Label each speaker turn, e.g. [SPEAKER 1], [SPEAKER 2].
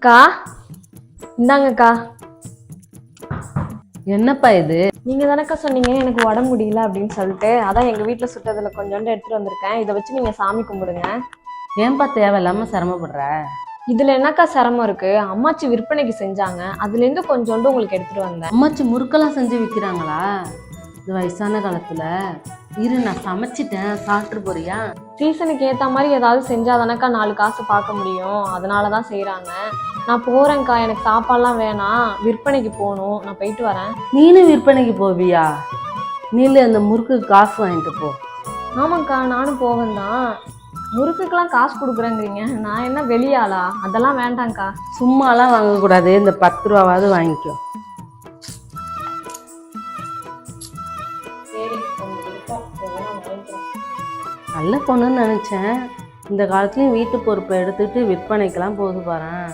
[SPEAKER 1] அக்கா, இந்தாங்கக்கா.
[SPEAKER 2] என்னப்பா இது?
[SPEAKER 1] நீங்க தானக்கா சொன்னீங்க எனக்கு உடம்பு முடியல அப்படின்னு சொல்லிட்டு, அதான் எங்க வீட்டுல சுட்டதுல கொஞ்சோண்டு எடுத்துட்டு வந்திருக்கேன். இதை வச்சு நீங்க சாமி கும்பிடுங்க.
[SPEAKER 2] ஏன்பா தேவையில்லாம சிரமப்படுற?
[SPEAKER 1] இதுல என்னக்கா சிரமம் இருக்கு? அம்மாச்சி விற்பனைக்கு செஞ்சாங்க, அதுல இருந்து கொஞ்சோண்டு உங்களுக்கு எடுத்துட்டு வந்தேன்.
[SPEAKER 2] அம்மாச்சி முறுக்கெல்லாம் செஞ்சு விற்கிறாங்களா இந்த வயசான காலத்துல? இரு, நான் சமைச்சிட்டேன், சாப்பிட்டு போறியா?
[SPEAKER 1] சீசனுக்கு ஏத்த மாதிரி ஏதாவது செஞ்சாதானக்கா 4 காசு பார்க்க முடியும், அதனாலதான் செய்யறாங்க. நான் போறேன்க்கா, எனக்கு சாப்பாடுலாம் வேணாம், விற்பனைக்கு போகணும், நான் போயிட்டு வரேன்.
[SPEAKER 2] நீனும் விற்பனைக்கு போவியா? நீல அந்த முறுக்கு காசு வாங்கிட்டு போ.
[SPEAKER 1] ஆமாக்கா, நானும் போவேன் தான். முறுக்குக்கெல்லாம் காசு கொடுக்குறேங்கிறீங்க, நான் என்ன வெளியாளா? அதெல்லாம் வேண்டாங்க்கா.
[SPEAKER 2] சும்மாலாம் வாங்கக்கூடாது, இந்த 10 ரூபாவது வாங்கிக்கோ. நல்ல பொண்ணுன்னு நினைச்சேன். இந்த காலத்துலயும் வீட்டு பொறுப்பை எடுத்துக்கிட்டு விற்பனைக்கெல்லாம் போகுது பாரேன்.